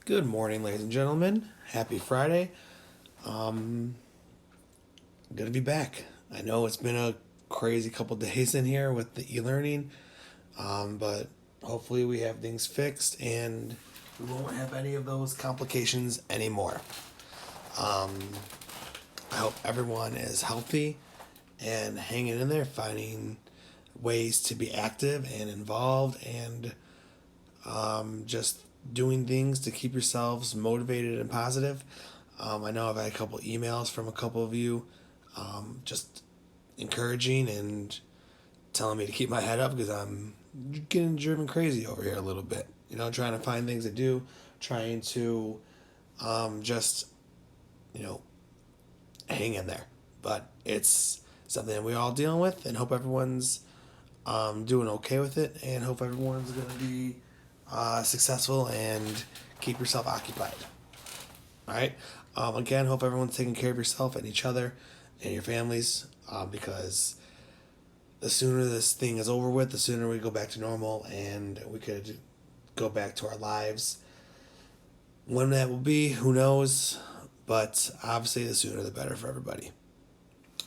Good morning, ladies and gentlemen. Happy Friday. Good to be back. I know it's been a crazy couple days in here with the e-learning, but hopefully we have things fixed and we won't have any of those complications anymore. I hope everyone is healthy and hanging in there, finding ways to be active and involved and just doing things to keep yourselves motivated and positive. I know I've had a couple emails from a couple of you just encouraging and telling me to keep my head up because I'm getting driven crazy over here a little bit. Trying to find things to do, trying to just, you know, hang in there. But it's something that we're all dealing with, and hope everyone's doing okay with it, and hope everyone's going to be successful and keep yourself occupied. All right. Again, hope everyone's taking care of yourself and each other and your families because the sooner this thing is over with, the sooner we go back to normal and we could go back to our lives. When that will be, who knows? But obviously, the sooner the better for everybody.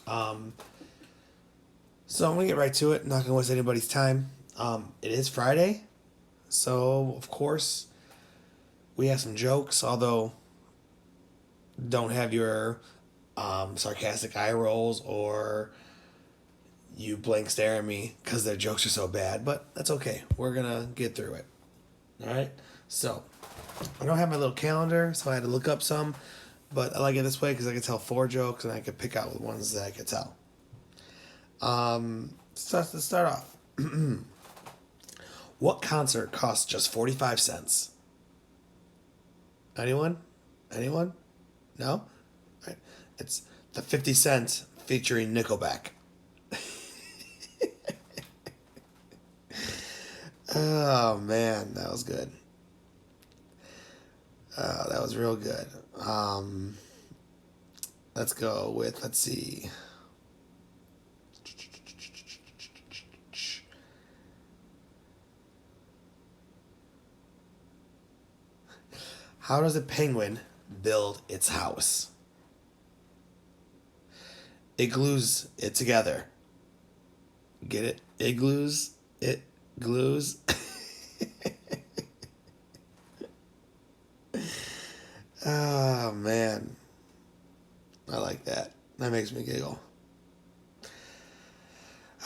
So I'm gonna get right to it. I'm not gonna waste anybody's time. It is Friday, so of course we have some jokes. Although don't have your sarcastic eye rolls or you blank stare at me because their jokes are so bad. But that's okay. We're gonna get through it. All right. So I don't have my little calendar, so I had to look up some. But I like it this way because I can tell 4 jokes and I can pick out the ones that I can tell. So let's start off. What concert costs just 45 cents? Anyone? Anyone? No? All right. It's the 50 Cent featuring Nickelback. Oh man, that was good. That was real good. Let's go with, let's see. How does a penguin build its house? It glues it together. Get it? It glues. It glues. Oh man, I like that. That makes me giggle.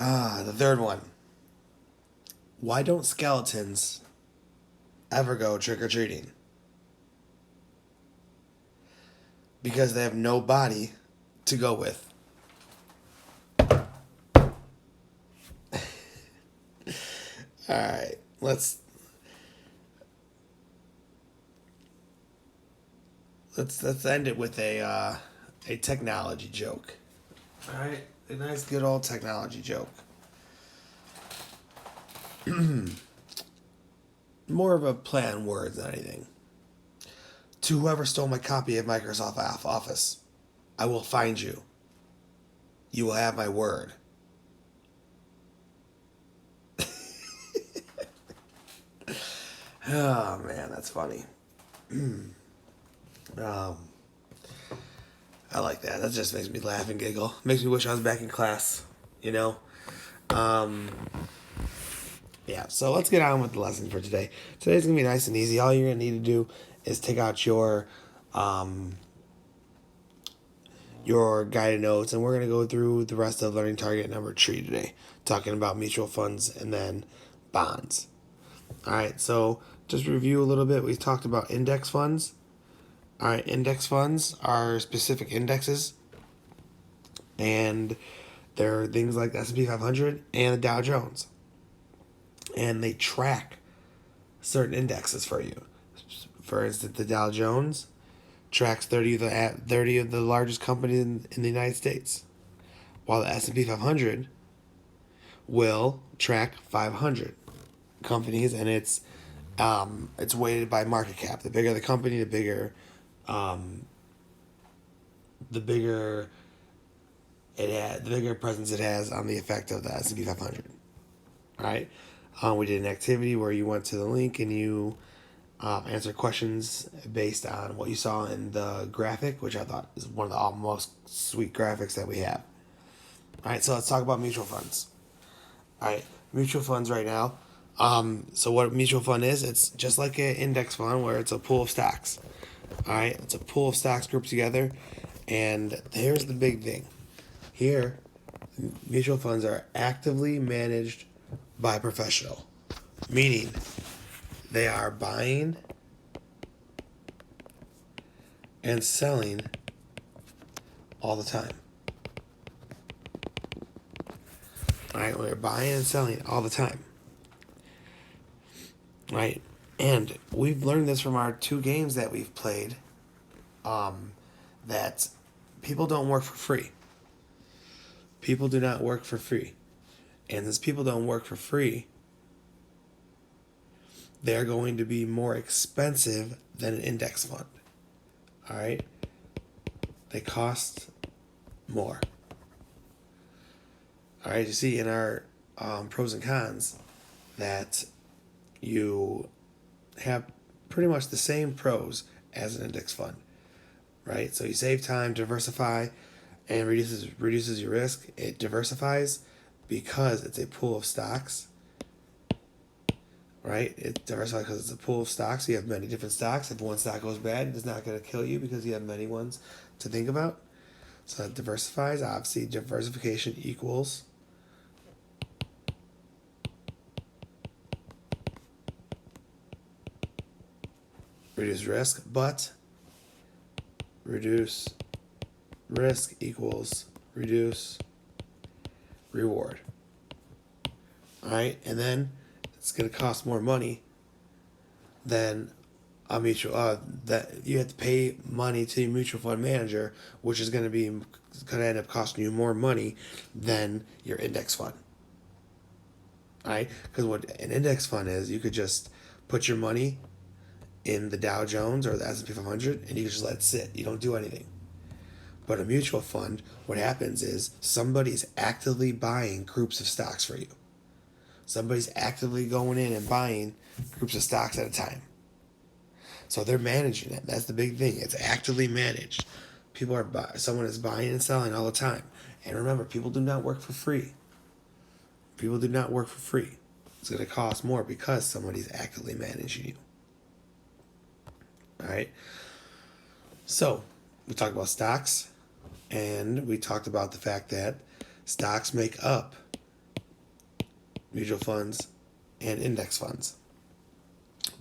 The third one. Why don't skeletons ever go trick or treating? Because they have no body to go with. All right, let's end it with a technology joke. All right, a nice good old technology joke. More of a play on words than anything. To whoever stole my copy of Microsoft Office, I will find you. You will have my word. Oh man, that's funny. Um, I like that. That just makes me laugh and giggle. Makes me wish I was back in class. You know. Um, yeah. So let's get on with the lesson for today. Today's gonna be nice and easy. All you're gonna need to do is take out your guided notes, and we're gonna go through the rest of learning target number 3 today, talking about mutual funds and then bonds. All right. So just review a little bit. We talked about index funds. All right, index funds are specific indexes, and they're things like the S&P 500 and the Dow Jones, and they track certain indexes for you. For instance, the Dow Jones tracks 30 of the largest companies in the United States, while the S&P 500 will track 500 companies, and it's weighted by market cap. The bigger the company, um, the bigger the bigger presence it has on the effect of the S&P 500. All right. We did an activity where you went to the link and you answer questions based on what you saw in the graphic, which I thought is one of the most sweet graphics that we have. All right, so let's talk about mutual funds. All right, mutual funds right now. So what a mutual fund is, it's just like an index fund where it's a pool of stocks. All right, it's a pool of stocks grouped together, and here's the big thing. Here, mutual funds are actively managed by a professional, meaning they are buying and selling all the time. All right, we're buying and selling all the time. Right, and we've learned this from our two games that we've played. That people don't work for free. People do not work for free, and as people don't work for free, they're going to be more expensive than an index fund. All right, they cost more. All right, you see in our pros and cons that you have pretty much the same pros as an index fund, right? So you save time, diversify, and reduces your risk. It diversifies because it's a pool of stocks, right? It diversifies because it's a pool of stocks. You have many different stocks. If one stock goes bad, it's not going to kill you because you have many ones to think about. So it diversifies. Obviously, diversification equals reduce risk, but reduce risk equals reduce reward. All right, and then it's going to cost more money than a mutual. That you have to pay money to your mutual fund manager, which is going to end up costing you more money than your index fund. All right, because what an index fund is, you could just put your money in the Dow Jones or the S&P 500 and you just let it sit. You don't do anything. But a mutual fund, what happens is somebody's actively buying groups of stocks for you. Somebody's actively going in and buying groups of stocks at a time. So they're managing it. That's the big thing. It's actively managed. Someone is buying and selling all the time. And remember, people do not work for free. People do not work for free. It's going to cost more because somebody's actively managing you. All right. So we talked about stocks, and we talked about the fact that stocks make up mutual funds and index funds.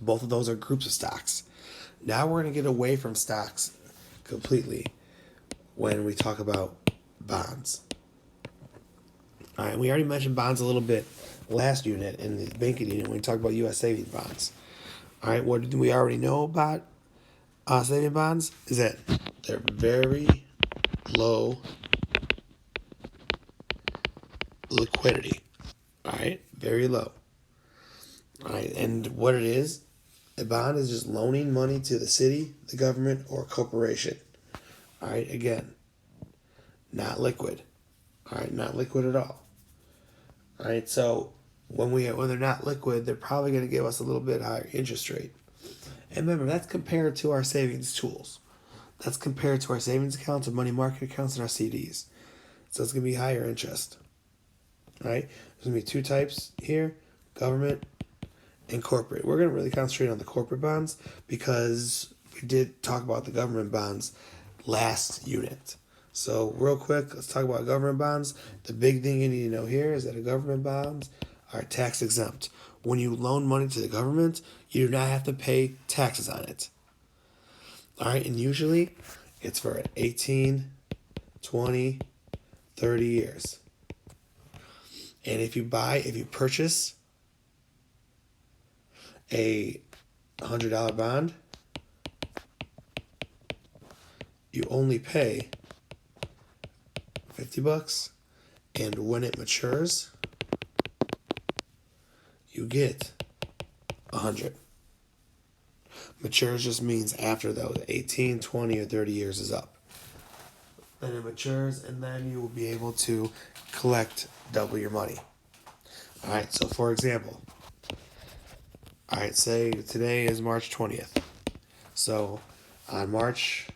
Both of those are groups of stocks. Now we're going to get away from stocks completely when we talk about bonds. All right. We already mentioned bonds a little bit last unit in the banking unit when we talked about U.S. savings bonds. All right. What do we already know about saving bonds is that they're very low liquidity. All right, very low. All right, and what it is, a bond is just loaning money to the city, the government, or a corporation. All right, again, not liquid. All right, not liquid at all. All right, so when they're not liquid, they're probably going to give us a little bit higher interest rate. And remember, that's compared to our savings tools. That's compared to our savings accounts, our money market accounts, and our CDs. So it's going to be higher interest. All right? There's going to be two types here, government and corporate. We're going to really concentrate on the corporate bonds because we did talk about the government bonds last unit. So real quick, let's talk about government bonds. The big thing you need to know here is that the government bonds are tax exempt. When you loan money to the government, you do not have to pay taxes on it. All right, and usually it's for 18, 20, 30 years. And if you purchase a $100 bond, you only pay $50, and when it matures, you get $100. Matures just means after those 18, 20, or 30 years is up. Then it matures, and then you will be able to collect double your money. All right, so for example, All right, say today is March 20th. So on March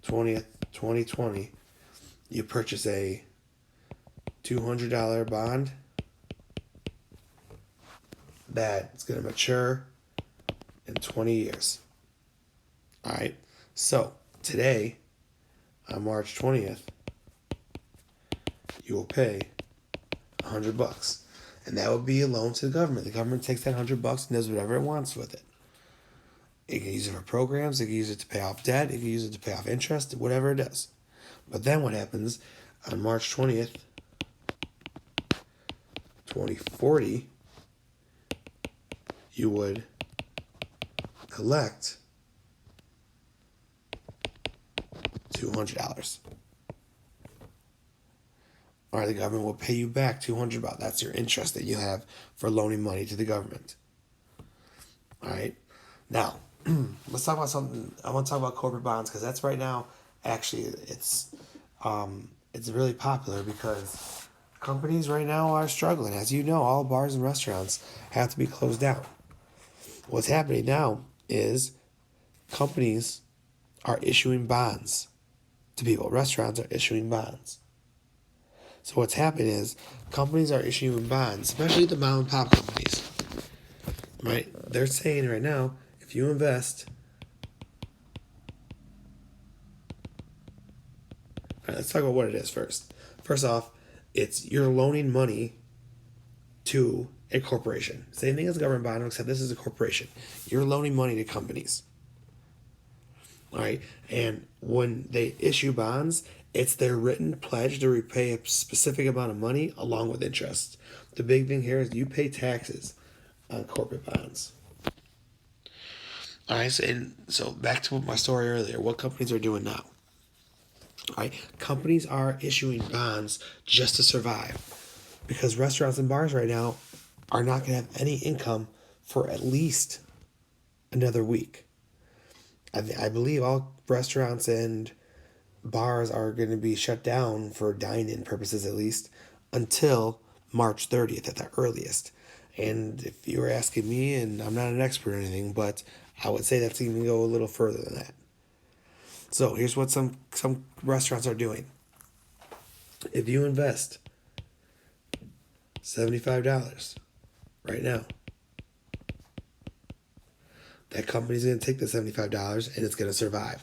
20th, 2020, you purchase a $200 bond that's going to mature in 20 years. All right. So today, on March 20th, you will pay $100, and that will be a loan to the government. The government takes that $100 and does whatever it wants with it. It can use it for programs. It can use it to pay off debt. It can use it to pay off interest. Whatever it does. But then what happens on March 20th, 2040? You would collect $200. Or the government will pay you back $200. That's your interest that you have for loaning money to the government. All right. Now, let's talk about something. I want to talk about corporate bonds because that's right now. Actually, it's really popular because companies right now are struggling. As you know, all bars and restaurants have to be closed down. What's happening now is companies are issuing bonds to people. Restaurants are issuing bonds. So what's happening is companies are issuing bonds, especially the mom and pop companies. Right? They're saying right now, if you invest, all right, let's talk about what it is first. First off, it's you're loaning money to a corporation. Same thing as a government bond, except this is a corporation. You're loaning money to companies. All right, and when they issue bonds, it's their written pledge to repay a specific amount of money along with interest. The big thing here is you pay taxes on corporate bonds. All right, so back to my story earlier. What companies are doing now? All right, companies are issuing bonds just to survive because restaurants and bars right now are not going to have any income for at least another week. I believe all restaurants and bars are going to be shut down for dine-in purposes at least until March 30th at the earliest. And if you were asking me, and I'm not an expert or anything, but I would say that's even go a little further than that. So here's what some restaurants are doing. If you invest $75 right now, that company's going to take the $75 and it's going to survive.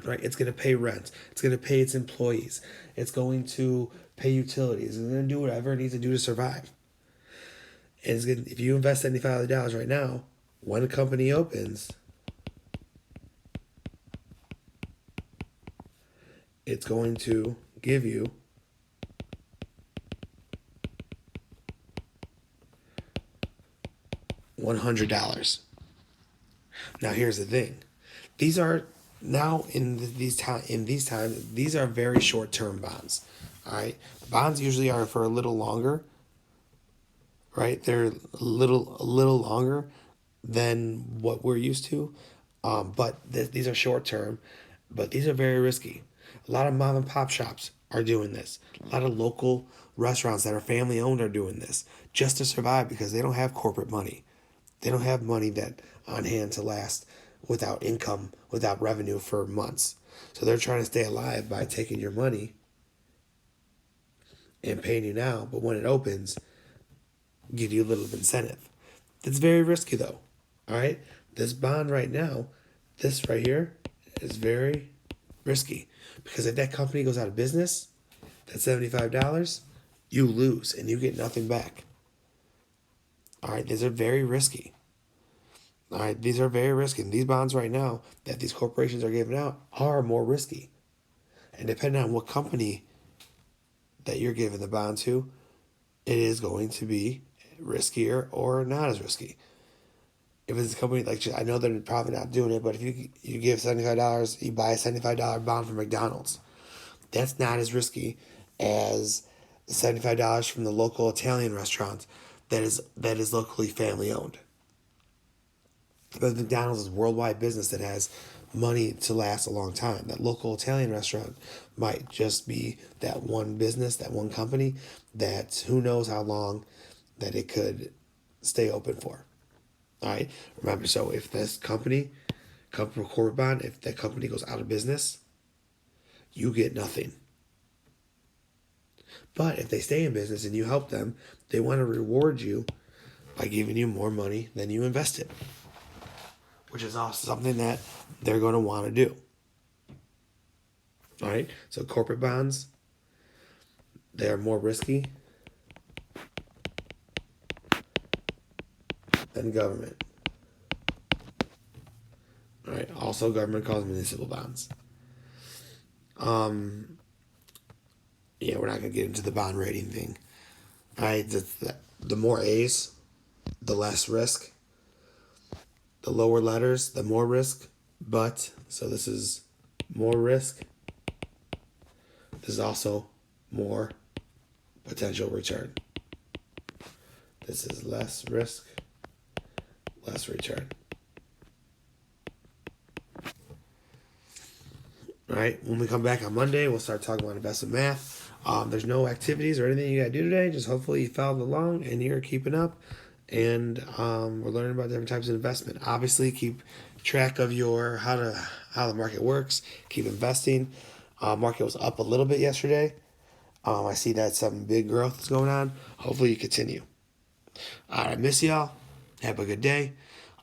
Right? It's going to pay rent. It's going to pay its employees. It's going to pay utilities. It's going to do whatever it needs to do to survive. And it's going to, if you invest $75 right now, when a company opens, it's going to give you $100. Now here's the thing. These are now in these times, these are very short-term bonds. All right? Bonds usually are for a little longer. Right? They're a little longer than what we're used to. But these are short-term, but these are very risky. A lot of mom and pop shops are doing this. A lot of local restaurants that are family owned are doing this just to survive because they don't have corporate money. They don't have money that on hand to last without income, without revenue for months. So they're trying to stay alive by taking your money and paying you now, but when it opens, give you a little incentive. That's very risky though. All right? This bond right now, this right here is very risky because if that company goes out of business, that $75, you lose and you get nothing back. All right, these are very risky. All right, these are very risky. And these bonds right now that these corporations are giving out are more risky. And depending on what company that you're giving the bond to, it is going to be riskier or not as risky. If it's a company like, I know they're probably not doing it, but if you give $75, you buy a $75 bond from McDonald's, that's not as risky as the $75 from the local Italian restaurant that is locally family owned. But McDonald's is a worldwide business that has money to last a long time. That local Italian restaurant might just be that one business, that one company, that who knows how long that it could stay open for. All right. Remember, so if this company, corporate bond, if that company goes out of business, you get nothing. But if they stay in business and you help them, they want to reward you by giving you more money than you invested, which is also something that they're going to want to do. All right. So corporate bonds, they are more risky than government. All right. Also, government calls municipal bonds. Yeah, we're not gonna get into the bond rating thing. All right. The more A's, the less risk. The lower letters, the more risk. But so this is more risk. This is also more potential return. This is less risk, less return. All right, when we come back on Monday, we'll start talking about investment math. There's no activities or anything you got to do today. Just hopefully you followed along and you're keeping up. And we're learning about different types of investment. Obviously, keep track of your how the market works. Keep investing. Market was up a little bit yesterday. I see that some big growth is going on. Hopefully, you continue. All right, I miss y'all. Have a good day.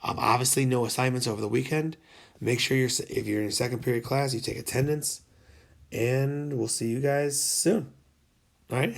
Obviously, no assignments over the weekend. Make sure if you're in second period class, you take attendance. And we'll see you guys soon. All right.